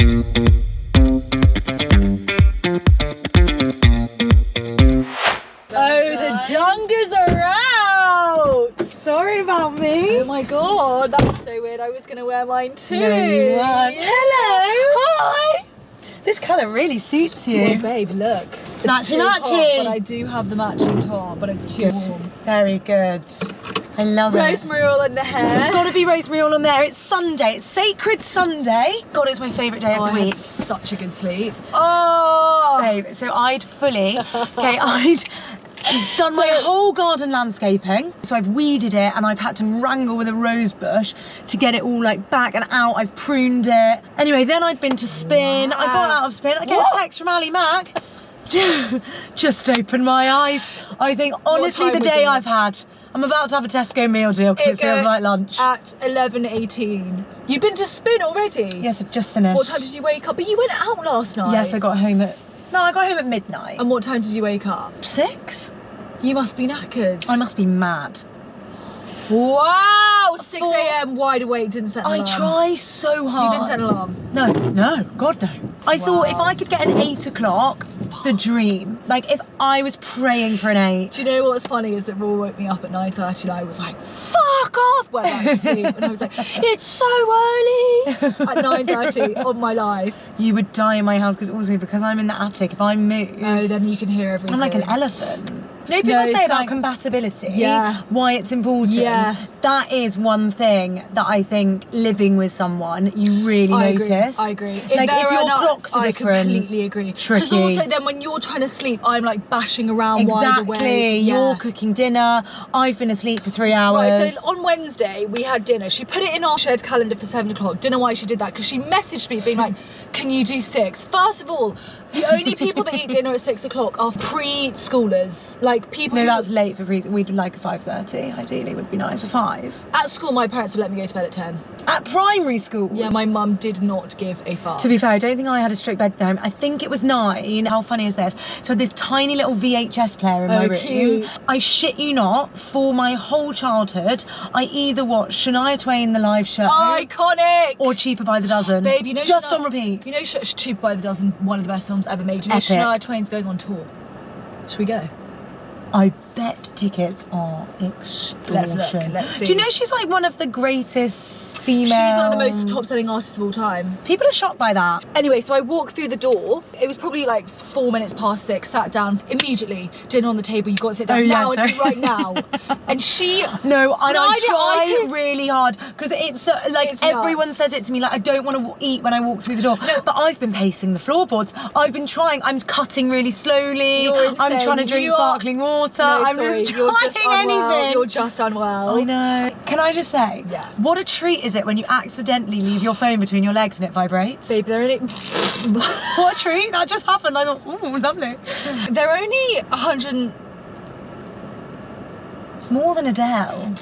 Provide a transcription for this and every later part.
Oh, the Jungers are out! Sorry about me. Oh my god, that's so weird. I was gonna wear mine too. No, you weren't. Yeah. Hello. Hi. This colour really suits you. Oh babe, look. It's Matchy too hot, matchy. but I do have the matching top, but it's too warm. Very good. I love it. Rosemary all in the hair. It's got to be rosemary all on there. It's Sunday. It's Sacred Sunday. God, it's my favourite day of the I week. had such a good sleep. Oh! Babe, so I'd done my whole garden landscaping. So I've weeded it and I've had to wrangle with a rose bush to get it all like back and out. I've pruned it. Anyway, then I'd been to spin. Wow. I got out of spin. I get a text from Ali Mac. Just opened my eyes. I think honestly the day I've had. I'm about to have a Tesco meal deal because it feels like lunch. At 11:18. You'd been to spin already? Yes, I just finished. What time did you wake up? But you went out last night. Yes, I got home at midnight. And what time did you wake up? 6? You must be knackered. I must be mad. Wow! 6 a.m. wide awake, didn't set an alarm. I try so hard. You didn't set an alarm? No, God no. I thought if I could get an 8 o'clock, the dream. Like if I was praying for an 8. Do you know what's funny is that Raw woke me up at 9:30 and I was like, fuck off! Went back to sleep and I was like, it's so early! At 9:30 on my life. You would die in my house because I'm in the attic. If I move, Oh, then you can hear everything. I'm like an elephant. You know, people say about compatibility, why it's important. Yeah. That is one thing that I think living with someone, you really notice. I agree. Like if your clocks are different. I completely agree. Tricky. Because also then when you're trying to sleep, I'm like bashing around wide awake. Exactly. You're cooking dinner. I've been asleep for 3 hours. Right, so on Wednesday we had dinner. She put it in our shared calendar for 7 o'clock. Don't know why she did that because she messaged me being like, can you do 6? First of all, the only people that eat dinner at 6 o'clock are preschoolers. Like people. No, that's late for we'd like a 5:30. Ideally, would be nice for 5. At school, my parents would let me go to bed at 10. At primary school. Yeah, my mum did not give a fuck. To be fair, I don't think I had a strict bedtime. I think it was 9. How funny is this? So I had this tiny little VHS player in my room. Cute. I shit you not, for my whole childhood, I either watched Shania Twain the live show. Iconic. Or Cheaper by the Dozen. Babe, you know just on repeat. You know Cheaper by the Dozen, one of the best films ever made. Do you know Shania Twain's going on tour? Should we go? I bet tickets are extortion. Let's look, let's see. Do you know she's like one of the greatest female... She's one of the most top-selling artists of all time. People are shocked by that. Anyway, so I walked through the door. It was probably like 4 minutes past 6, sat down, immediately, dinner on the table, you got to sit down now and eat right now. And she... No, and I try really hard, because it's like it's everyone nuts. says it to me, like I don't want to eat when I walk through the door. No. But I've been pacing the floorboards. I've been trying, I'm cutting really slowly. I'm trying to drink sparkling water. No, I'm sorry, just trying anything. You're just unwell. I know. Can I just say, what a treat is it when you accidentally leave your phone between your legs and it vibrates? Babe, they're only... What a treat, that just happened. I thought, ooh, lovely. They're only 100... It's more than Adele.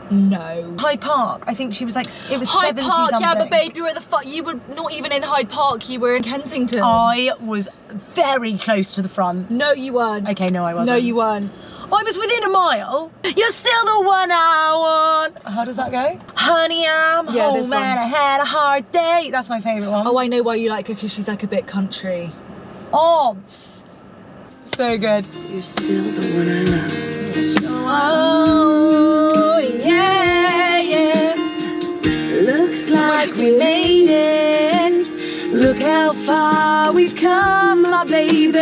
No. Hyde Park, I think she was like, it was Hyde 70 Park, something. yeah, but babe, you were at the you were not even in Hyde Park, you were in Kensington. I was very close to the front. No, you weren't. Okay, no, I wasn't. No, you weren't. I was within a mile. You're still the one I want. How does that go? Honey, I'm home and I had a hard day. That's my favourite one. Oh, I know why you like her, because she's like a bit country. Obs. So good. You're still the one I love. Oh, yeah, yeah. Looks like we made it. Look how far we've come, my baby.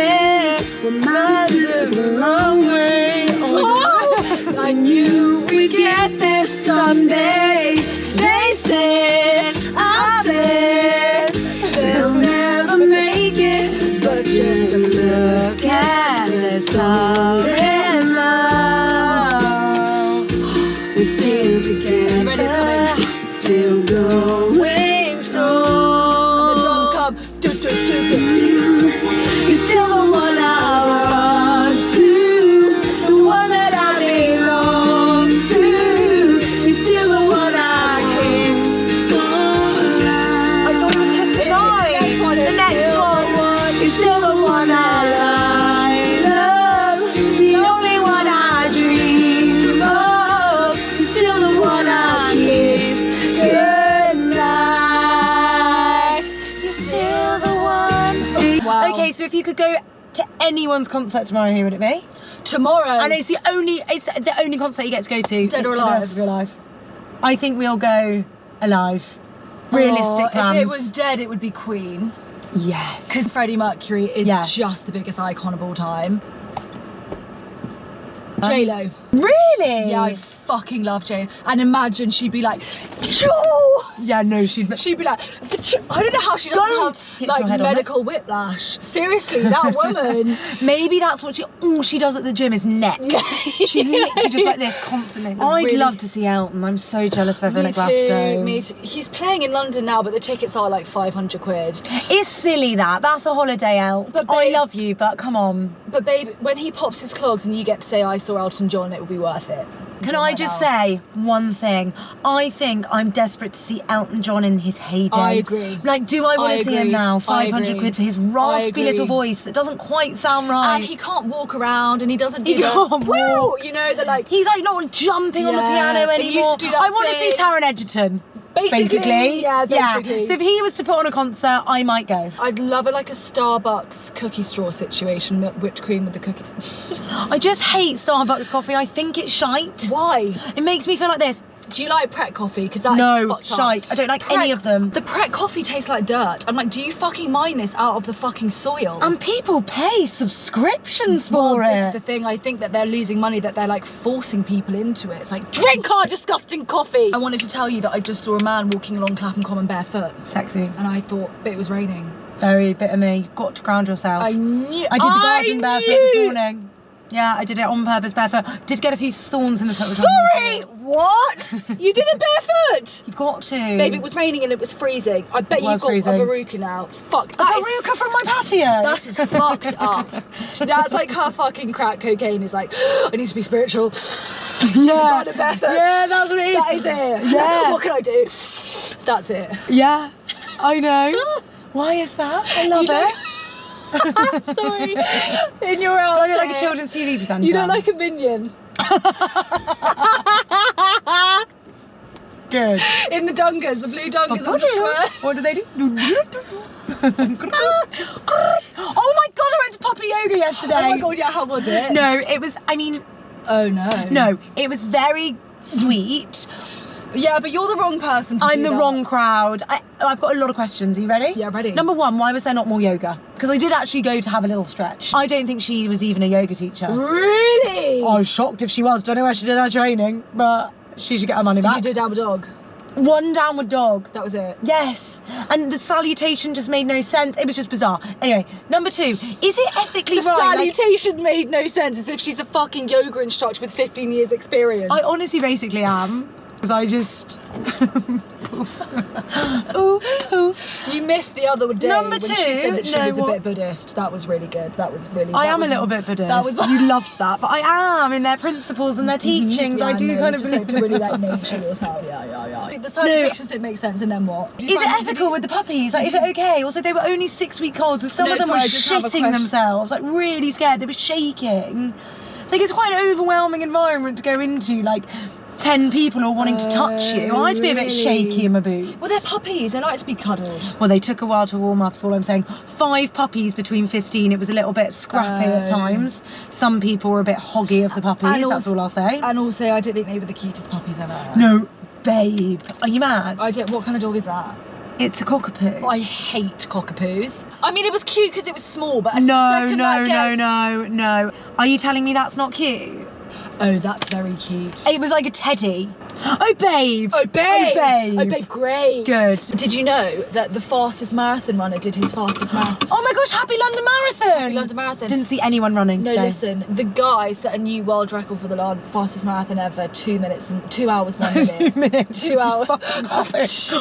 We're miles the wrong way. Oh, I knew we'd get there someday. They said, I bet they'll never make it. But just look at us fall in love. We're still together, still going strong. And the drums come. You're still the one I run to, the one that I belong to. You're still the one if you could go to anyone's concert tomorrow, who would it be? Tomorrow. And it's the only concert you get to go to Dead or for the alive? rest of your life. I think we'll go alive. Realistic plans. If it was dead, it would be Queen. Yes. Because Freddie Mercury is Yes. just the biggest icon of all time. J-Lo. Really? Yeah, I fucking love J-Lo. And imagine she'd be like, Choo! Yeah, no, she'd She'd be like, I don't know how she doesn't Don't have hit like your head on medical whiplash. Seriously, that woman. Maybe that's what all she does at the gym is neck. She's literally just like this constantly. I'd Really- love to see Elton. I'm so jealous of everyone at Glasgow. Me too. He's playing in London now, but the tickets are like 500 quid. It's silly that. That's a holiday out. But I babe- love you, but come on. But babe, when he pops his clogs and you get to say I saw Elton John, it will be worth it. Can I just say one thing? I think I'm desperate to see Elton John in his heyday. I agree. Like, do I want I to see him agree. now? I 500 agree. quid for his I raspy agree. little voice that doesn't quite sound right. And he can't walk around, and he doesn't do He can't the woo, walk. you know, the like. He's like not jumping on the Yeah, piano he used anymore. to do that I want to see thing. Taron Egerton. Basically, yeah, basically. So if he was to put on a concert, I might go. I'd love like a Starbucks cookie straw situation, whipped cream with the cookie. I just hate Starbucks coffee. I think it's shite. Why? It makes me feel like this. Do you like Pret coffee? Because that's No, fucked up. shite. I don't like any of them. The Pret coffee tastes like dirt. I'm like, do you fucking mine this out of the fucking soil? And people pay subscriptions for Well, this is it. the thing. I think that they're losing money, that they're like forcing people into it. It's like, drink our disgusting coffee. I wanted to tell you that I just saw a man walking along Clapham Common barefoot, Sexy. and I thought, but it was raining. Very bit of me. Got to ground yourself. I knew. I did the garden barefoot this knew. morning. Yeah, I did it on purpose barefoot. Did get a few thorns in the toe. Sorry, what? You did it barefoot? You've got to. Babe, it was raining and it was freezing. I bet was you've got freezing. a verruca now. Fuck, A that is, verruca from my patio. that is fucked up. That's like her fucking crack cocaine is like, I need to be spiritual. yeah. Garden barefoot. Yeah, that's what it is. That is it. Yeah. What can I do? That's it. Yeah, I know. Why is that? I love You know- it. Sorry. In your outfit. I look like a children's TV presenter. You don't like a minion. Good. In the dungas, the blue dungas on the square. What do they do? Oh my god, I went to puppy yoga yesterday. Oh my god, yeah, how was it? No, it was, I mean, Oh no. no, it was very sweet. Yeah, but you're the wrong person to I'm do the that. wrong crowd. I've got a lot of questions. Are you ready? Yeah, ready. Number one, why was there not more yoga? Because I did actually go to have a little stretch. I don't think she was even a yoga teacher. Really? I was shocked if she was. Don't know where she did her training, but she should get her money Did back. you do downward dog? One downward dog. That was it. Yes, and the salutation just made no sense. It was just bizarre. Anyway, number two, is it ethically The right? Like, salutation made no sense, as if she's a fucking yoga instructor with 15 years experience. I honestly basically am, because I just... Ooh, poof. You missed the other day Number when two, she said that she no, was a what? bit Buddhist. That was really good. That was really. I that am a was- little bit Buddhist. That was. You loved that, but I am in their principles and their teachings. Yeah, I do no, kind of just believe like to really like nature yourself. Yeah. The salutations didn't make sense, and then what? Did you Is it find- ethical with the puppies? Like, is it okay? Also, they were only 6 weeks old, so some No, of them sorry, were I just have a shitting question. themselves, like really scared. They were shaking. Like, it's quite an overwhelming environment to go into, like 10 people all wanting to touch you. I'd be a bit really? shaky in my boots. Well, they're puppies. They like to be cuddled. Well, they took a while to warm up, is all I'm saying. 5 puppies between 15. It was a little bit scrappy at Oh. times. Some people were a bit hoggy of the puppies, And that's also- all I'll say. And also, I don't think they were the cutest puppies ever. No, babe. Are you mad? I don't. What kind of dog is that? It's a cockapoo. I hate cockapoos. I mean, it was cute because it was small, but No. Are you telling me that's not cute? Oh, that's very cute. It was like a teddy. Oh, babe. Oh, babe. Oh, babe. Oh, babe, great. Good. Did you know that the fastest marathon runner did his fastest marathon? Oh my gosh, happy London Marathon. London Marathon. Didn't see anyone running No, today. listen. The guy set a new world record for the fastest marathon ever. 2 minutes and 2 hours 1 minute. 2 minutes. 2 hours.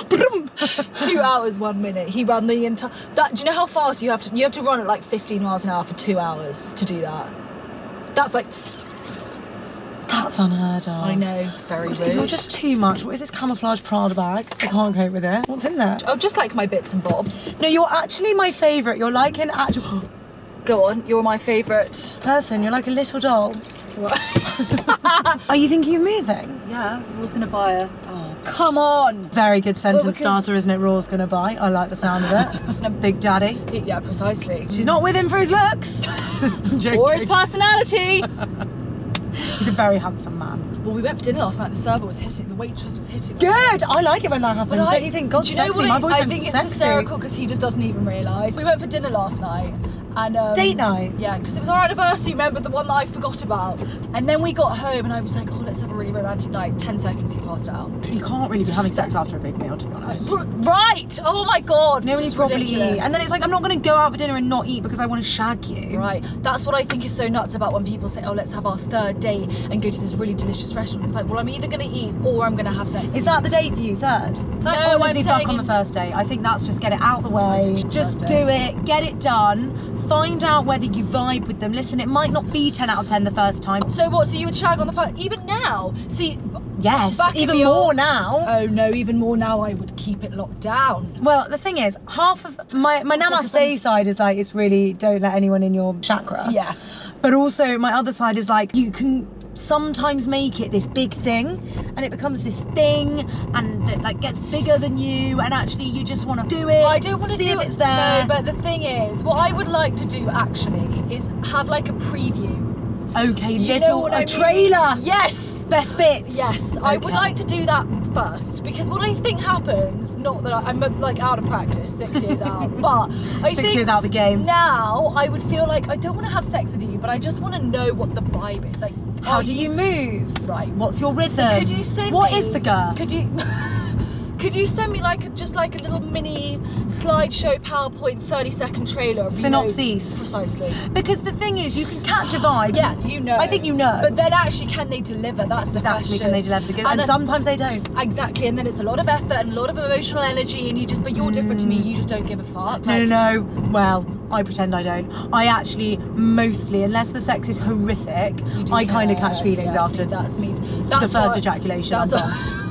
Brum. 2 hours 1 minute. He ran the entire. That. Do you know how fast you have to? You have to run at like 15 miles an hour for 2 hours to do that. That's like. That's unheard of. I know. It's very God, rude. you're just too much. What is this camouflage Prada bag? I can't cope with it. What's in there? Oh, just like my bits and bobs. No, you're actually my favourite. You're like an actual Go on. You're my favourite. person. You're like a little doll. Are you thinking of moving? Yeah, I was gonna buy a. Oh come on. Very good sentence because- starter, isn't it? Raw's gonna buy. I like the sound of it. Big Daddy. Yeah, precisely. She's not with him for his looks. I'm joking. Or his personality. He's a very handsome man. Well, we went for dinner last night. The server was hitting. The waitress was hitting. Good. I like it when that happens. Don't you think? God, do you know sexy. what My I boyfriend's think it's sexy. hysterical because he just doesn't even realise. We went for dinner last night. And, Date night? Yeah, because it was our anniversary, remember, the one that I forgot about. And then we got home and I was like, oh, let's have a really romantic night. 10 seconds, he passed out. You can't really be having sex after a big meal, to be honest. Right! Oh my God! No, this when you is properly ridiculous. eat. And then it's like, I'm not going to go out for dinner and not eat because I want to shag you. Right, that's what I think is so nuts about when people say, oh, let's have our third date and go to this really delicious restaurant. It's like, well, I'm either going to eat or I'm going to have sex with Is that the date for you, third? No, honestly, I'm fuck saying on the in- first date. I think that's just get it out the way. Just First do date. it, get it done. Find out whether you vibe with them. Listen, it might not be 10 out of 10 the first time. So what, so you would shag on the phone? Even now? See, Yes, back in even the more old- now. Oh no, even more now I would keep it locked down. Well, the thing is, half of my namaste side is like, it's really don't let anyone in your chakra. Yeah. But also my other side is like, you can sometimes make it this big thing and it becomes this thing and it like gets bigger than you and actually you just want to do it. I don't want to see do if it's there. No, but the thing is, what I would like to do actually is have like a preview. Okay, You know little what a I mean? trailer. Best Best bits. Yes, I would Okay. like to do that first because what I think happens, not that I'm like out of practice, 6 years out, but I 6 think years out the game. now I would feel like I don't want to have sex with you, but I just want to know what the vibe is. Like, How are do you move? right? What's your rhythm? Could you send What me? is the girth? Could you? Could you send me like just like a little mini slideshow PowerPoint 30-second trailer? of, you know, Synopsis. precisely. Because the thing is, you can catch a vibe. Yeah, you know. I think you know. But then actually, can they deliver? That's the Exactly, question. can they deliver the good? And then- sometimes they don't. Exactly, and then it's a lot of effort and a lot of emotional energy, and you just, but you're different to me. You just don't give a fuck. Like, No. Well, I pretend I don't. I actually mostly, unless the sex is horrific, you do I kind of care. catch feelings Yeah, after see, that's me. the That's first what- ejaculation. That's I'm what. done.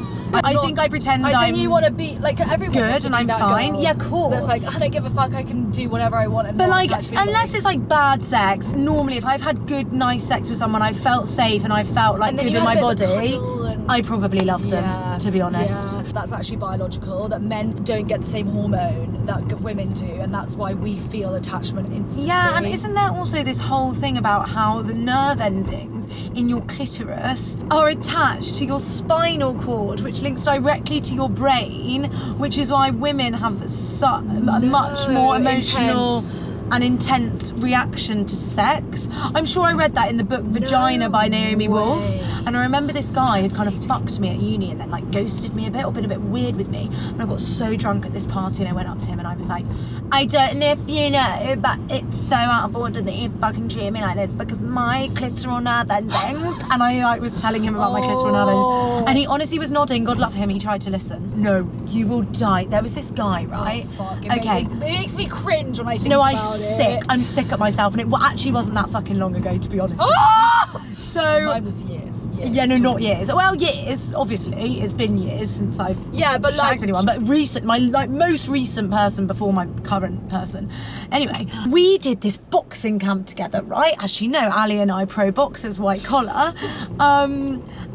I think I pretend I I'm think you want to be like everyone. good wants to and be I'm that fine. girl Yeah, of course. That's like I don't give a fuck. I can do whatever I want. And But not like, actually unless like- it's like bad sex, normally if I've had good, nice sex with someone, I felt safe and I felt like and then good you in had my a bit of a body, cuddle and- I probably love them, Yeah, to be honest. yeah. That's actually biological, that men don't get the same hormone that women do, and that's why we feel attachment instantly. Yeah, and isn't there also this whole thing about how the nerve endings in your clitoris are attached to your spinal cord, which links directly to your brain, which is why women have a much more emotional intense. and intense reaction to sex. I'm sure I read that in the book Vagina by Naomi Wolf. way. And I remember this guy had kind of fucked me at uni and then like ghosted me a bit or been a bit weird with me. And I got so drunk at this party and I went up to him and I was like, I don't know if you know, but it's so out of order that you fucking treat me like this because my clitoral nerve endings. And I like was telling him about my clitoral nerve endings. And he honestly was nodding. God love him. He tried to listen. No, you will die. There was this guy, right? Oh, fuck. It Okay. makes me cringe when I think No, about I'm it. sick. I'm sick at myself, and it actually wasn't that fucking long ago, to be honest. Oh! So, Mine was years. yeah, no, not years. Well, years. Obviously, it's been years since I've Yeah, but shagged like anyone. But recent, my like most recent person before my current person. Anyway, we did this boxing camp together, right? As you know, Ali and I pro boxers, white collar.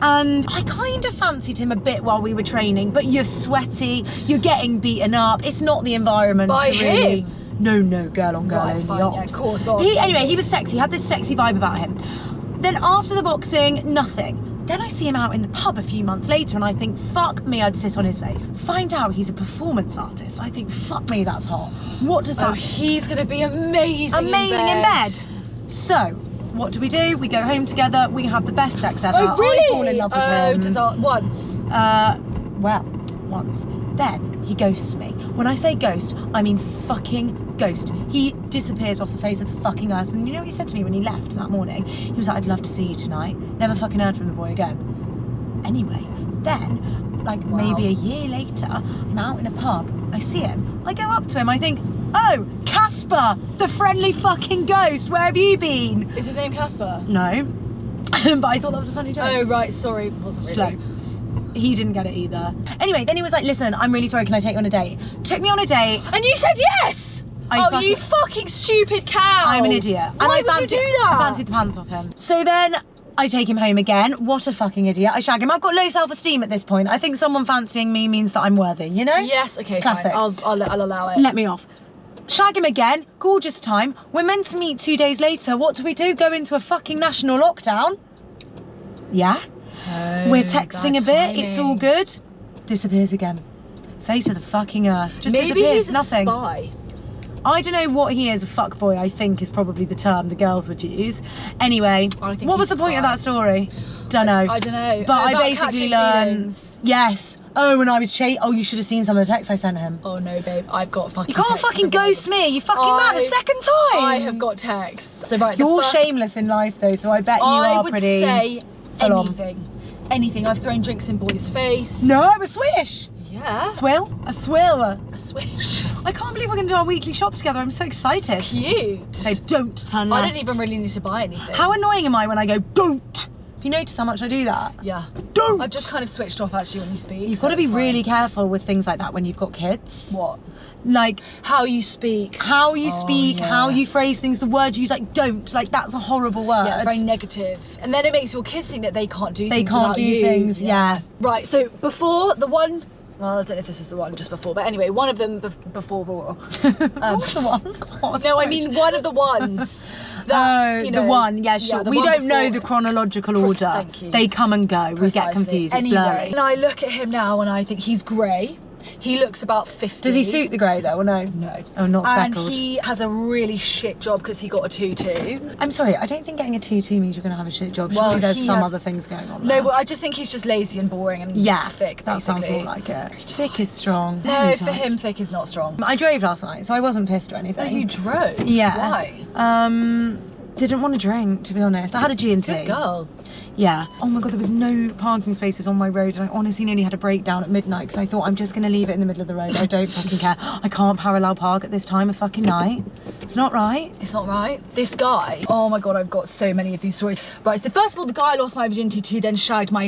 And I kind of fancied him a bit while we were training, but you're sweaty, you're getting beaten up. It's not the environment By to really. him? No, girl on girl Right, only. fine, yeah, ops. of course, Anyway, he was sexy. He had this sexy vibe about him. Then after the boxing, nothing. Then I see him out in the pub a few months later and I think, fuck me, I'd sit on his face. Find out he's a performance artist. I think, fuck me, that's hot. What does Oh, that he's gonna be amazing. Amazing in bed. So, what do? We go home together, we have the best sex ever. Oh really? I fall in love with him. Once. Well, once. Then he ghosts me. When I say ghost, I mean fucking ghost. He disappears off the face of the fucking earth. And you know what he said to me when he left that morning? He was like, I'd love to see you tonight. Never fucking heard from the boy again. Anyway, then, like maybe a year later, I'm out in a pub. I see him. I go up to him. I think, oh, Casper, the friendly fucking ghost. Where have you been? Is his name Casper? No. But I thought that was a funny joke. Oh right, sorry, it wasn't really. Slow. He didn't get it either. Anyway, then he was like, listen, I'm really sorry, can I take you on a date? Took me on a date. And you said yes! You fucking stupid cow! I'm an idiot. Why would you do that? I fancied the pants off him. So then I take him home again. What a fucking idiot. I shag him. I've got low self-esteem at this point. I think someone fancying me means that I'm worthy, you know? Yes, okay, Classic. fine. I'll allow it. Let me off. Shag him again. Gorgeous time. We're meant to meet 2 days later. What do? Go into a fucking national lockdown? Yeah. Oh, We're texting a bad bit. It's all timing. good. Disappears again. Face of the fucking earth. Just Maybe disappears. he's a Nothing. spy. I don't know what he is. A fuckboy, I think, is probably the term the girls would use. Anyway, I think what was the he's a point of spy. that story? Don't know. I don't know. But I About basically catching learned. feelings. Yes. Oh, when I was oh, you should have seen some of the texts I sent him. Oh no, babe, I've got fucking. You can't texts fucking from Rob. ghost me. You fucking mad a second time. I have got texts. So right, the You're first- shameless in life though, so I bet you I are would pretty. say full on. anything. I've thrown drinks in boys' face. No, a swish. Yeah. Swill? A swill. A swish. I can't believe we're going to do our weekly shop together. I'm so excited. Cute. So don't turn I left. don't even really need to buy anything. How annoying am I when I go, don't? Have you noticed how much I do that? Yeah. Don't! I've just kind of switched off actually when you speak. You've so got to be it's fine. really careful with things like that when you've got kids. What? Like, How you speak. how you Oh, speak, yeah. how you phrase things, the words you use, like, don't. Like, that's a horrible word. Yeah, very negative. And then it makes your kids think that they can't do They things can't without do you. things, yeah. Right, so before the one, well, I don't know if this is the one just before, but anyway, one of them before Raw. What's the one? God, No, I sorry. mean one of the ones. That, you know, the one, yeah, sure. the We one don't know before- the chronological order. Thank you. They come and go. We get Precisely. confused. It's Anyway, blurry. and I look at him now and I think he's grey. He looks about 50. Does he suit the grey though, or no? No. Oh, not And speckled. he has a really shit job because he got a 2-2. I'm sorry, I don't think getting a 2-2 means you're going to have a shit job. Well, Surely there's he some has- other things going on No, there. but I just think he's just lazy and boring and yeah, thick, that basically. sounds more like it. Thick is strong. No, Very for tight. him, thick is not strong. I drove last night, so I wasn't pissed or anything. Oh, you drove? Yeah. Why? Didn't want to drink, to be honest. I had a G&T. Good girl. Yeah. Oh my god, there was no parking spaces on my road, and I honestly nearly had a breakdown at midnight because I thought I'm just going to leave it in the middle of the road. I don't fucking care. I can't parallel park at this time of fucking night. It's not right. It's not right. This guy, oh my god, I've got so many of these stories. Right, so first of all, the guy I lost my virginity to, then shagged my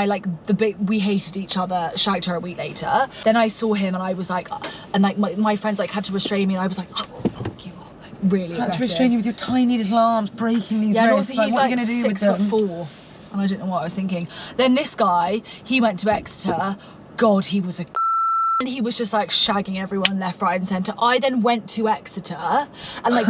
like the bit we hated each other, shagged her a week later. Then I saw him and I was like, and like my friends like had to restrain me, and I was like, oh, fuck you. Like, really I had to aggressive. restrain you with your tiny little arms breaking these Yeah, and wrists. also he's what are like you going to do with them? 6'4", and I didn't know what I was thinking. Then this guy, he went to Exeter. God, he was a and he was just like shagging everyone left, right and centre. I then went to Exeter and like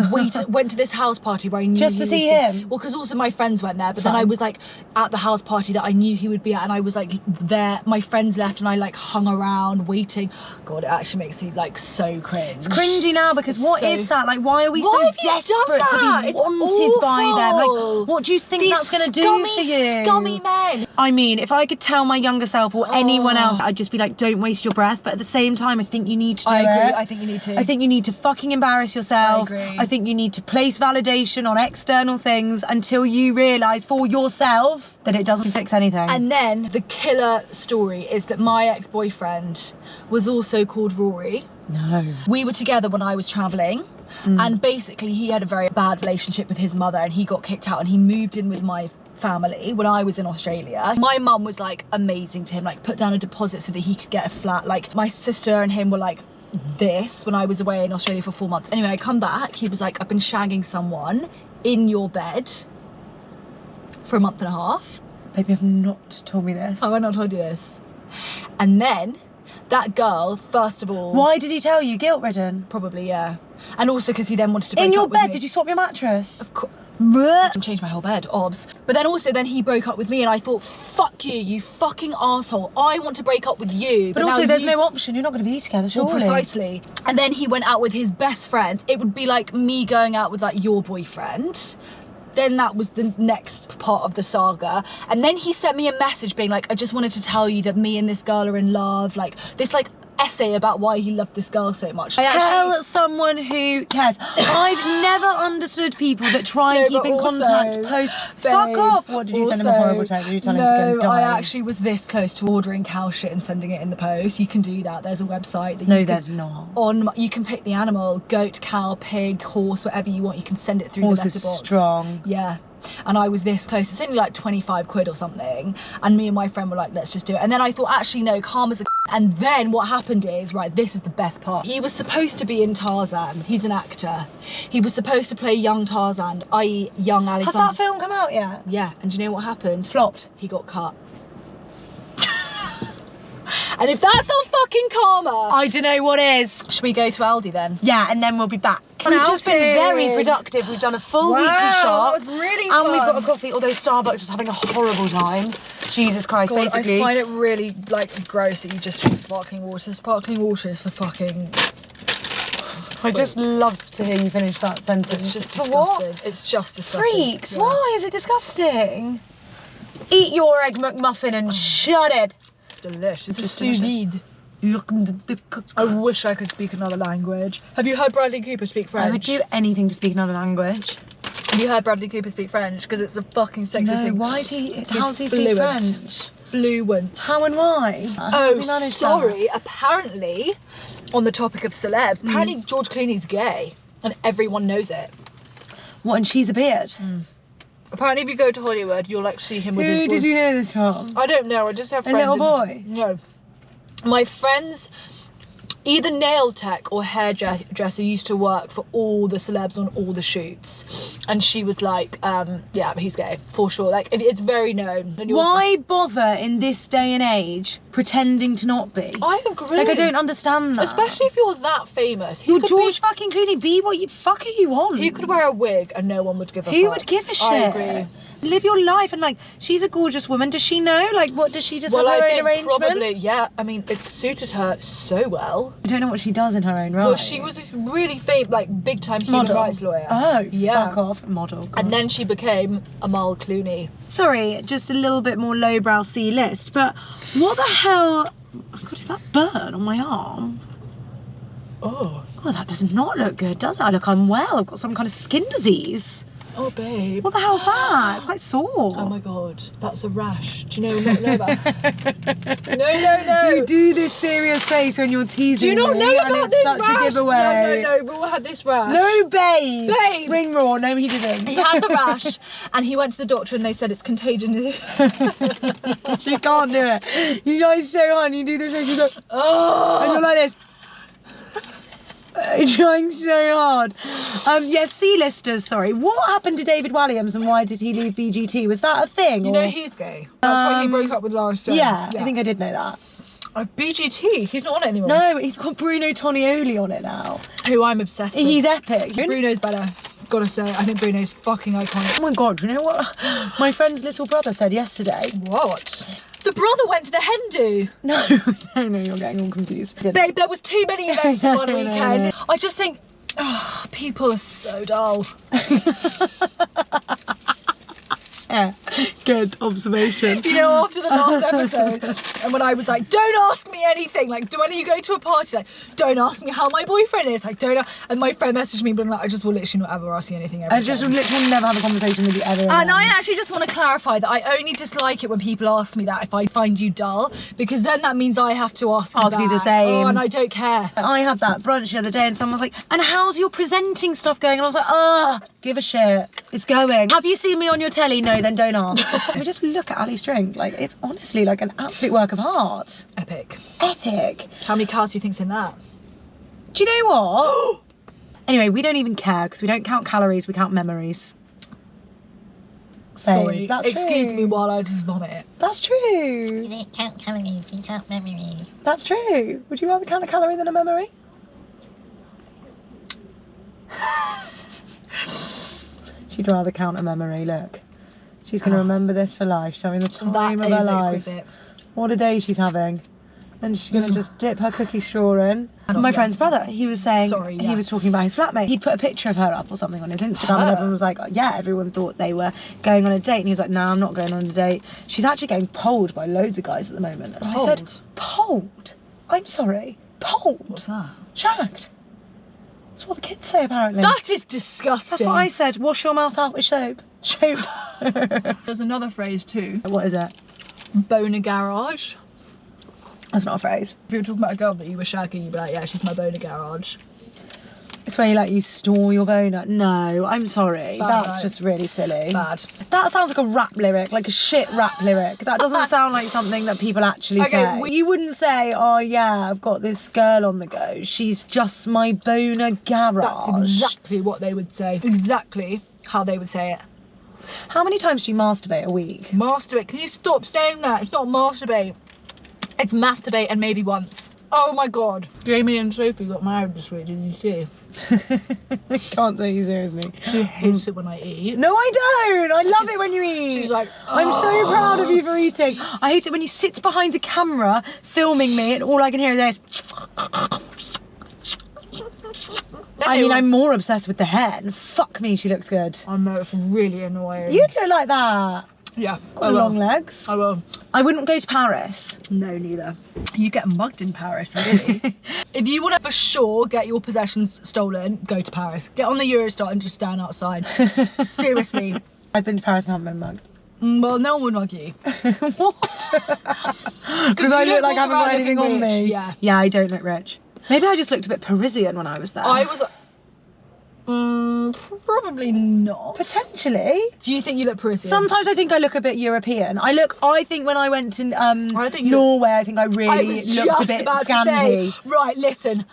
went to this house party where I knew Just to he see was him? Well, because also my friends went there, but then Fun. I was like at the house party that I knew he would be at, and I was like there, my friends left and I like hung around waiting. God, it actually makes me like so cringe. It's cringy now because It's what so- is that? Like, why are we Why so have you done desperate to that? be It's wanted by them? awful. Like, what do you think These that's going to do scummy, for you? scummy men. I mean, if I could tell my younger self or anyone Oh. else, I'd just be like, don't waste your breath. But at the same time, I think you need to do I agree. it. I think you need to. I think you need to fucking embarrass yourself. I agree. I think you need to place validation on external things until you realise for yourself that it doesn't fix anything. And then the killer story is that my ex-boyfriend was also called Rory. no. We were together when I was travelling, and basically he had a very bad relationship with his mother, and he got kicked out and he moved in with my family when I was in Australia. My mum was like amazing to him, like put down a deposit so that he could get a flat. Like my sister and him were like this when I was away in Australia for 4 months. Anyway, I come back, he was like, I've been shagging someone in your bed for a month and a half. Baby, I've not told me this. Oh, I not told you this. And then that girl, first of all, Why did he tell you? Guilt-ridden? probably, yeah, and also because he then wanted to break In your up with bed? me. Did you swap your mattress? Of course. Bleh. And changed my whole bed, obs. But then also then he broke up with me, and I thought, fuck you, you fucking asshole. I want to break up with you. But now also, there's you- no option. You're not going to be together, Well, surely. precisely. And then he went out with his best friend. It would be like me going out with like your boyfriend. Then that was the next part of the saga. And then he sent me a message being like, I just wanted to tell you that me and this girl are in love. Like this like essay about why he loved this girl so much. Tell someone who cares. I've never understood people that try and No, keep in but contact also, post. babe, Fuck off. What did you send him a also, horrible text? Did you tell him to go and No, I die? actually was this close to ordering cow shit and sending it in the post. You can do that. There's a website that No, you can, there's not. you can pick the animal, goat, cow, pig, horse, whatever you want. You can send it through Horse the is letterbox. strong. Yeah. And I was this close. It's only like 25 quid or something. And me and my friend were like, let's just do it. And then I thought, actually, no, karma's a And then what happened is, right, this is the best part. He was supposed to be in Tarzan. He's an actor. He was supposed to play young Tarzan, i.e. young Alexander. Has that film come out yet? Yeah, and do you know what happened? Flopped. He got cut. And if that's not fucking karma, I don't know what is. should we go to Aldi then? Yeah, and then we'll be back. An We've just been very outing. productive. We've done a full weekly Wow, shop. that was really And fun. we've got a coffee, although Starbucks was having a horrible time. Jesus Christ, God, basically. I find it really like gross that you just drink sparkling water. Sparkling water is for fucking. I just love to hear you finish that sentence. It's just For disgusting. what? It's just disgusting. Freaks, Yeah. why is it disgusting? Eat your egg McMuffin and shut it. Delicious. It's Just just sous delicious. vide. I wish I could speak another language. Have you heard Bradley Cooper speak French? I would do anything to speak another language. Have you heard Bradley Cooper speak French? Because it's a fucking sexy No, thing. why is he? He's How does he speak fluent. French? Fluent. How and why? How does Oh, he manage sorry. Apparently, on the topic of celebs, Mm. apparently George Clooney's gay, and everyone knows it. that? What? And she's a beard. Apparently, if you go to Hollywood, you'll like see him with his. Who did you hear this from? I don't know. I just have A friends. little boy? No, my friends. Either nail tech or hairdresser used to work for all the celebs on all the shoots, and she was like, yeah, he's gay for sure. Like, it's very known. And you're Why bother in this day and age pretending to not be? I agree. Like, I don't understand that. Especially if you're that famous. He You're could George fucking Clooney. Be what you fuck are you on? He could wear a wig and no one would give a Who fuck. would give a shit? I agree. Live your life and like, she's a gorgeous woman. Does she know? Like, what does she just Well, have her I own think arrangement? probably, yeah. I mean, it suited her so well. I don't know what she does in her own right. Well, she was a really famous, like, big time human model. rights lawyer. Oh, yeah. fuck off, model. God. And then she became Amal Clooney. Sorry, just a little bit more lowbrow C list, but what the hell? Oh God, is that burn on my arm? Oh. Oh, that does not look good, does it? I look unwell. I've got some kind of skin disease. Oh, babe. What the hell's that? It's quite sore. Oh my god, that's a rash. Do you not know about No. You do this serious face when you're teasing Do you not me, know and about it's this such rash? a giveaway. No, we all had this rash. No, babe. Babe. Ring raw. No, he didn't. He had the rash and he went to the doctor and they said it's contagious. She can't do it. You guys so hard. You do this and you go, Oh. and you're like this. Trying so hard. Yes, C-listers, sorry. What happened to David Walliams and why did he leave BGT? Was that a thing? You or- know he's gay. That's why he broke up with Lara Stone. Yeah, I think I did know that. BGT, he's not on it anymore. No, he's got Bruno Tonioli on it now. Who I'm obsessed with. He's epic. Bruno's better. Gotta say, I think Bruno's fucking iconic. Oh my God, you know what my friend's little brother said yesterday? What? The brother went to the hen do. No, no, you're getting all confused. Babe, there was too many events in one No, no, weekend. no. I just think, oh, people are so dull. Yeah, good observation. You know, after the last episode, and when I was like, don't ask me anything, like, when you go to a party, like, don't ask me how my boyfriend is, like, don't, and my friend messaged me, but I'm like, I just will literally not ever ask you anything ever I just again. literally never have a conversation with you ever And again. I actually just want to clarify that I only dislike it when people ask me that if I find you dull, because then that means I have to ask Ask you the back. same. Oh, and I don't care. I had that brunch the other day and someone was like, and how's your presenting stuff going? And I was like, give a shit. It's going. Have you seen me on your telly? No, then don't ask. We just look at Ali's drink. Like, it's honestly like an absolute work of art. Epic. Epic. How many calories do you think's in that? Do you know what? Anyway, we don't even care because we don't count calories, we count memories. Sorry, that's excuse true. me while I just vomit. That's true. don't count calories, you count memories. That's true. Would you rather count a calorie than a memory? She'd rather count a memory, look. She's going to remember this for life. She's having the time of her is life. exquisite. What a day she's having. Then she's going to just dip her cookie straw in. My friend's brother, he was saying, Sorry, he yeah. was talking about his flatmate. He'd put a picture of her up or something on his Instagram and Her? everyone was like, yeah, everyone thought they were going on a date. And he was like, no, I'm not going on a date. She's actually getting polled by loads of guys at the moment. And I said, polled? I'm sorry, polled? What's that? Shagged. That's what the kids say apparently. That is disgusting. That's what I said. Wash your mouth out with soap. Soap. There's another phrase too. What is it? Boner garage. That's not a phrase. If you were talking about a girl that you were shagging, you'd be like, yeah, she's my boner garage. It's where you store your boner. No, I'm sorry. Bad, That's right? just really silly. Bad. That sounds like a rap lyric, like a shit rap lyric. That doesn't sound like something that people actually say. You wouldn't say, oh yeah, I've got this girl on the go. She's just my boner garage. That's exactly what they would say. Exactly how they would say it. How many times do you masturbate a week? Masturbate. Can you stop saying that? It's not masturbate. It's masturbate and maybe once. Oh my god. Jamie and Sophie got married this week, did you see? I can't take you seriously. She hates it when I eat. No, I don't. I love it when you eat. She's like, I'm so proud of you for eating. I hate it when you sit behind a camera filming me and all I can hear is this. I mean, I'm more obsessed with the hair. And fuck me, she looks good. I know, it's really annoying. You'd look like that. Yeah, Got long legs. I will. I wouldn't go to Paris. No, neither. You get mugged in Paris, really. If you want to for sure get your possessions stolen, go to Paris. Get on the Eurostar and just stand outside. Seriously. I've been to Paris and haven't been mugged. Well, no one would mug you. What? Because I look like I haven't got anything on me. Yeah. Yeah, I don't look rich. Maybe I just looked a bit Parisian when I was there. I was... probably not. Potentially. Do you think you look Parisian? Sometimes I think I look a bit European. I think when I went to Norway, I think I really I was looked just a bit about Scandi. to say, right, listen.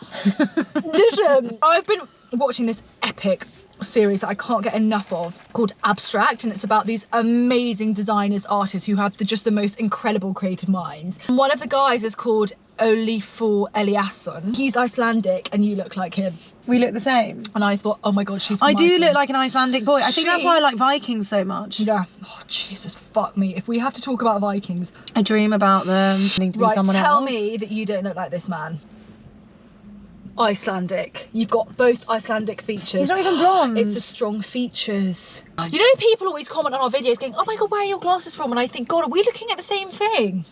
Listen, I've been watching this epic series that I can't get enough of called Abstract, and it's about these amazing designers, artists who have just the most incredible creative minds. And one of the guys is called Olafur Eliasson. He's Icelandic and you look like him. We look the same. And I thought, oh my god, she's from I do Iceland. look like an Icelandic boy. I think that's why I like Vikings so much. Yeah. Oh Jesus, fuck me. If we have to talk about Vikings. I dream about them needing to be someone else. Tell me that you don't look like this man. Icelandic. You've got both Icelandic features. He's not even blonde. It's the strong features. You know, people always comment on our videos going, oh my god, where are your glasses from? And I think, god, are we looking at the same thing?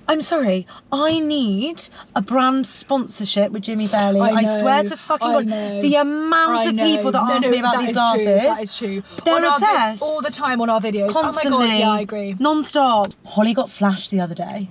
I'm sorry, I need a brand sponsorship with Jimmy Fairley. I swear to fucking God, the amount of people that ask me about these glasses. That is true. They're obsessed. All the time on our videos. Constantly. Oh my god, yeah, I agree. Non-stop. Holly got flashed the other day.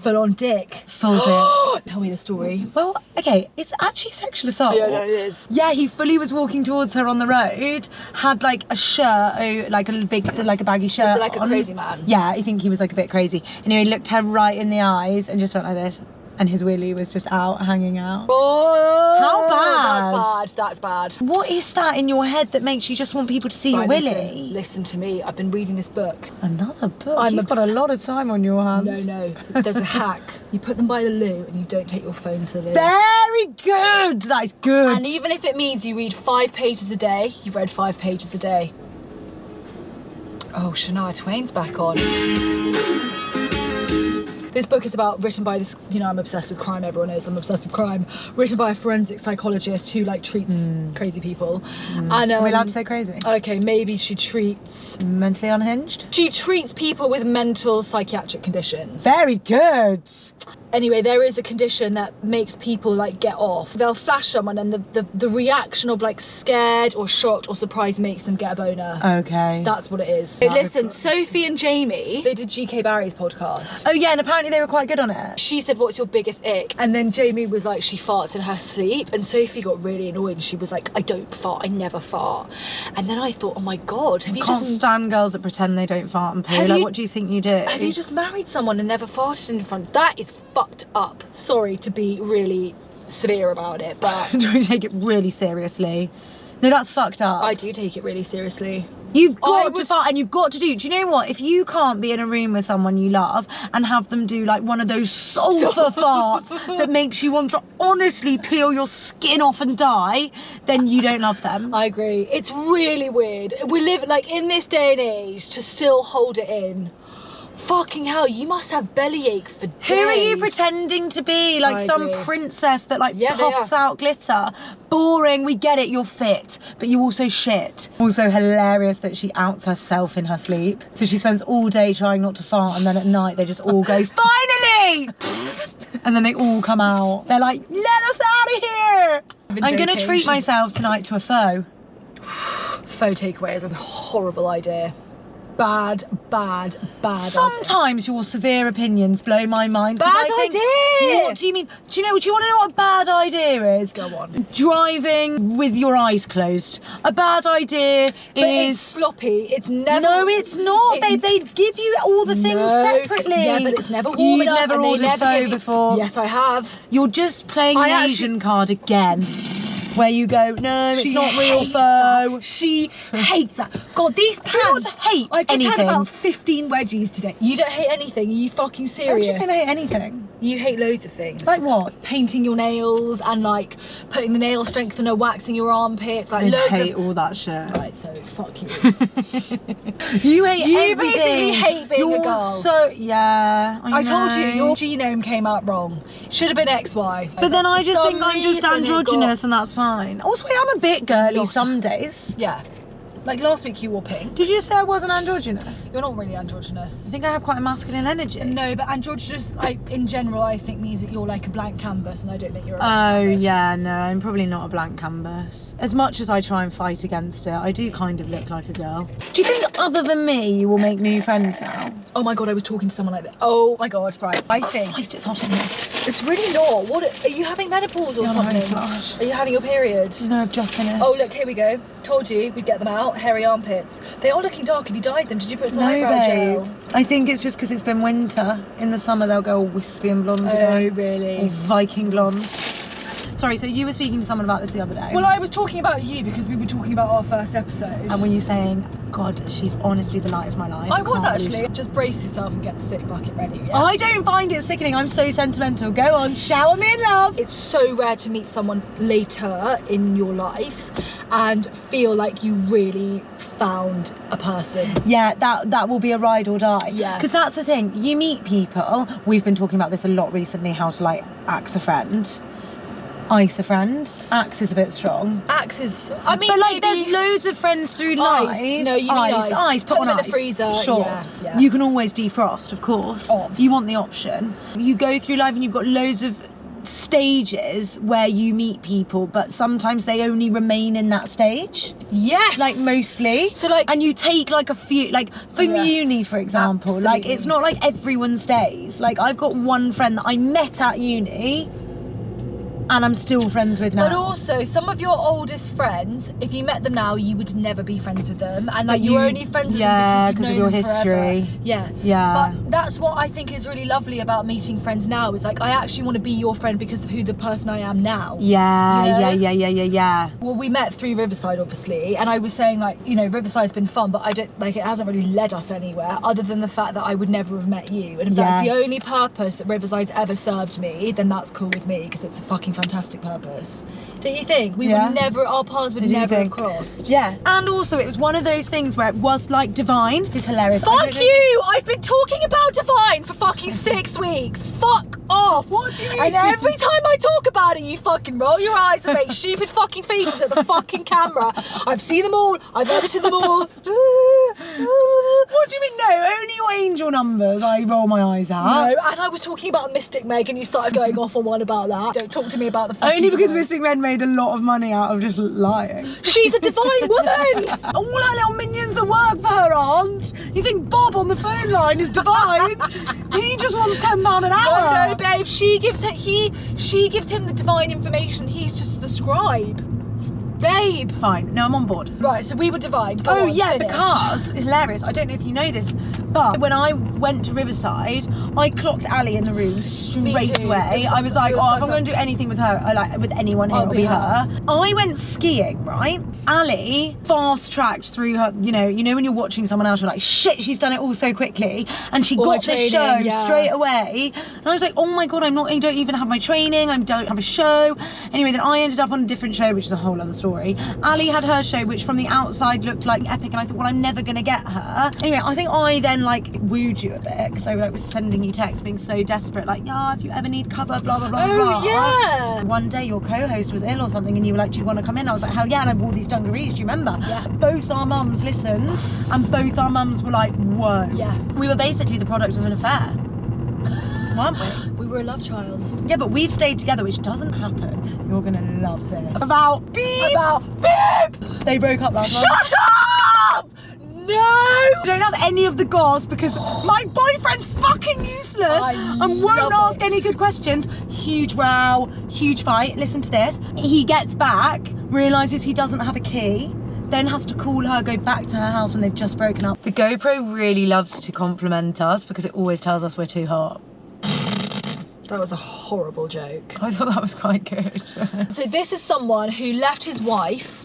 Full on dick. Full dick. Tell me the story. Well, okay, it's actually sexual assault. Yeah, no, it is. Yeah, he fully was walking towards her on the road, had like a shirt, like a baggy shirt. Was it like a on. crazy man? Yeah, I think he was like a bit crazy. Anyway, he looked her right in the eyes and just went like this. And his willy was just out, hanging out. Oh, how bad? That's bad. What is that in your head that makes you just want people to see your willy? Listen to me. I've been reading this book. Another book? You've got a lot of time on your hands. No. There's a hack. You put them by the loo and you don't take your phone to the loo. Very good. That is good. And even if it means you read 5 pages a day, you've read 5 pages a day. Oh, Shania Twain's back on. This book is written by this, you know, I'm obsessed with crime, everyone knows I'm obsessed with crime. Written by a forensic psychologist who like treats crazy people. And are we allowed to say crazy? Okay, maybe she treats... Mentally unhinged? She treats people with mental psychiatric conditions. Very good. Anyway, there is a condition that makes people like get off. They'll flash someone and the reaction of like scared or shocked or surprised makes them get a boner. Okay. That's what it is. So listen, Sophie and Jamie, they did GK Barry's podcast. Oh yeah, and apparently they were quite good on it. She said, what's your biggest ick? And then Jamie was like, she farts in her sleep. And Sophie got really annoyed and she was like, I don't fart, I never fart. And then I thought, oh my God, have you can't stand girls that pretend they don't fart and poo. Like, what do you think you do? Have you just married someone and never farted in front? That is fucked up. Sorry to be really severe about it, but do you take it really seriously? No, that's fucked up. I do take it really seriously. You've got to fart, and you've got to do you know what, if you can't be in a room with someone you love and have them do like one of those sulfur farts that makes you want to honestly peel your skin off and die, then you don't love them. I agree. It's really weird. We live like in this day and age to still hold it in. Fucking hell, you must have bellyache for days. Who are you pretending to be? Like some princess that like puffs out glitter? Boring, we get it, you're fit, but you also shit. Also hilarious that she outs herself in her sleep. So she spends all day trying not to fart and then at night they just all go, finally! And then they all come out. They're like, let us out of here! I'm gonna treat myself tonight to a faux. Faux takeaway is a horrible idea. bad idea. Sometimes your severe opinions blow my mind. 'Cause Bad I think, idea. What do you mean? Do you want to know what a bad idea is? Go on. Driving with your eyes closed. A bad idea But is. it's sloppy. It's never. No, it's not, it- babe. They give you all the things No. separately. Yeah, but it's never warm You've enough. never and they ordered never pho give you- before. Yes, I have. You're just playing I the actually- Asian card again. Where you go, no, it's She not real hates pho. that. She hates that. God, these pants. not hate I've just had anything. about 15 wedgies today. You don't hate anything. Are you fucking Don't serious? you think I hate anything? You hate loads of things. Like what? Painting your nails and like putting the nail strengthener, waxing your armpits, like I loads hate of. all that shit. Right, so fuck you. You hate You everything. basically hate being a You're girl. So yeah, I told you know. your genome came out wrong. Should have been XY. But then I For just some think I'm just reason it got- androgynous, and that's fine. Also, I'm a bit girly Lost. some days. Yeah. Like last week you wore pink. Did you say I wasn't androgynous? You're not really androgynous. I think I have quite a masculine energy. No, but androgynous, like in general, I think means that you're like a blank canvas, and I don't think you're a Oh blank canvas. yeah, no, I'm probably not a blank canvas. As much as I try and fight against it, I do kind of look like a girl. Do you think other than me, you will make new friends now? Oh my god, I was talking to someone like that. Oh my god, right. I think Christ, it's hot in here. it's really not. What are you having menopause or Yeah, I'm having something? a flash. Are you having your period? No, I've just finished. Oh look, here we go. Told you we'd get them out. Hairy armpits. They are looking dark. Have you dyed them? Did you put some no, eyebrow babe. gel? I think it's just because it's been winter. In the summer, they'll go all wispy and blonde Oh again. really? Or Viking blonde. Sorry, so you were speaking to someone about this the other day. Well, I was talking about you because we were talking about our first episode. and were you saying, God, she's honestly the light of my life? I was Can't believe actually. Just brace yourself and get the sick bucket ready. Yeah? I don't find it sickening. I'm so sentimental. Go on, shower me in love. It's so rare to meet someone later in your life and feel like you really found a person. Yeah, that will be a ride or die. Yeah. Because that's the thing. You meet people. We've been talking about this a lot recently. How to like axe a friend, ice a friend. Axe is a bit strong. Axe is. I mean, But like, maybe there's loads of friends through Ice. life. No, you need ice. Ice. Put them on in ice. the freezer. Sure. Yeah. You can always defrost, of course. Obs. You want the option. You go through life and you've got loads of stages where you meet people, but sometimes they only remain in that stage. Yes. Like mostly. So like. And you take like a few, like for Yes. uni, for example, like Absolutely. it's not like everyone stays. Like I've got one friend that I met at uni and I'm still friends with now. But also, some of your oldest friends, if you met them now, you would never be friends with them, and like But you're you- only friends with yeah, them because because you've of known your them forever. history. Yeah. Yeah. But that's what I think is really lovely about meeting friends now. Is like I actually want to be your friend because of who the person I am now. Yeah, You know? yeah. Well, we met through Riverside, obviously, and I was saying like, you know, Riverside's been fun, but I don't like it hasn't really led us anywhere other than the fact that I would never have met you. And if that's the Yes. only purpose that Riverside's ever served me, then that's cool with me because it's a fucking fantastic purpose. Don't you think? We Yeah. would never, our paths would Do you never have think? crossed. Yeah. And also, it was one of those things where it was like divine. It's hilarious. I Fuck don't know- you! I've been talking about Divine for fucking 6 weeks. Fuck off! What do you mean? And every time I talk about it, you fucking roll your eyes and make stupid fucking faces at the fucking camera. I've seen them all. I've edited them all. What do you mean? No, only your angel numbers. I roll my eyes at. No, and I was talking about Mystic Meg, and you started going off on one about that. Don't talk to me about the fucking Only because Divine. Mystic Red made a lot of money out of just lying. She's a divine woman. All her little minions that work for her aren't. You think Bob on the phone line is divine? He just wants £10 an hour. No, babe. She gives him the divine information. He's just the scribe. Babe. Fine. No, I'm on board. Right, so we were divine. Go Oh on, yeah, finish. because hilarious. I don't know if you know this, but when I went to Riverside, I clocked Ali in the room straight too. away. I was like, It oh, was if I'm going to do anything with her, like with anyone here, I'll it'll be be her. I went skiing, right? Ali fast tracked through her. You know when you're watching someone else, you're like, shit, she's done it all so quickly, and she All her got the training, show yeah. straight away. And I was like, oh my god, I don't even have my training. I don't have a show. Anyway, then I ended up on a different show, which is a whole other story. Ali had her show, which from the outside looked like epic, and I thought, well, I'm never gonna get her. Anyway, I think I then like wooed you a bit because I like, was sending you texts being so desperate, like, yeah, if you ever need cover, blah blah blah. Oh, blah. yeah. One day your co-host was ill or something, and you were like, do you want to come in? I was like, hell yeah, and I wore these dungarees. Do you remember? Yeah. Both our mums listened, and both our mums were like, whoa. Yeah. We were basically the product of an affair, weren't we? We were a love child. Yeah, but we've stayed together, which doesn't happen. You're gonna love this. About beep. About beep. They broke up last night. Shut up! No! I don't have any of the goss because my boyfriend's fucking useless and won't ask any good questions. Huge row, huge fight. Listen to this. He gets back, realises he doesn't have a key, then has to call her, go back to her house when they've just broken up. The GoPro really loves to compliment us because it always tells us we're too hot. That was a horrible joke. I thought that was quite good. So this is someone who left his wife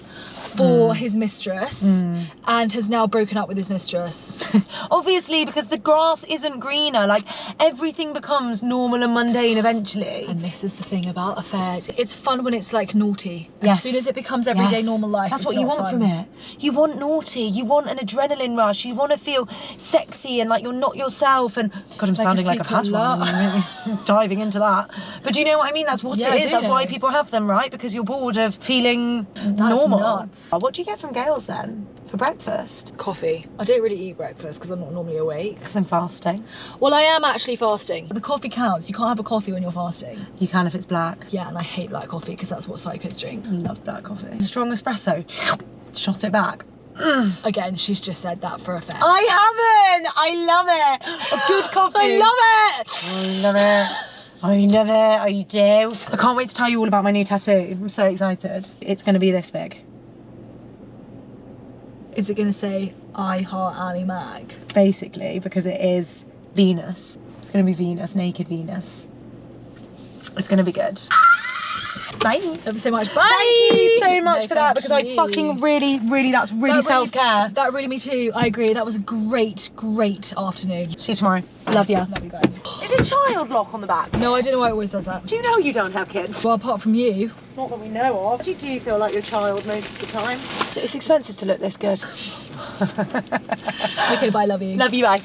for his mistress and has now broken up with his mistress. Obviously, because the grass isn't greener, like everything becomes normal and mundane eventually. And this is the thing about affairs. It's fun when it's like naughty. Yes. As soon as it becomes everyday normal life, that's it's what you not want fun. from it. You want naughty, you want an adrenaline rush, you want to feel sexy and like you're not yourself. And God, I'm Like sounding a like I've had secret one. I'm really diving into that. But do you know what I mean? That's what Yeah, I it is. do That's why know. people have them, right? Because you're bored of feeling normal. nuts. What do you get from Gales then for breakfast? Coffee. I don't really eat breakfast because I'm not normally awake. Because I'm fasting. Well, I am actually fasting. The coffee counts. You can't have a coffee when you're fasting. You can if it's black. Yeah, and I hate black coffee because that's what psychos drink. I love black coffee. Strong espresso. Shot it back. Again, she's just said that for effect. I haven't. I love it. A good coffee. I love it. I love it. I love it. I do. I can't wait to tell you all about my new tattoo. I'm so excited. It's going to be this big. Is it going to say I heart Ali Mag? Basically, because it is Venus. It's going to be Venus, naked Venus. It's going to be good. Bye. Love you so much. Bye. Thank you so much No, for that thank because I you. fucking really, that's really That self-care. That really, me too. I agree. That was a great afternoon. See you tomorrow. Love ya. Love you, bye. Is it child lock on the back? No, I don't know why it always does that. Do you know you don't have kids? Well, apart from you. Not that we know of. Do you feel like your child most of the time? It's expensive to look this good. Okay, bye. Love you. Love you, bye.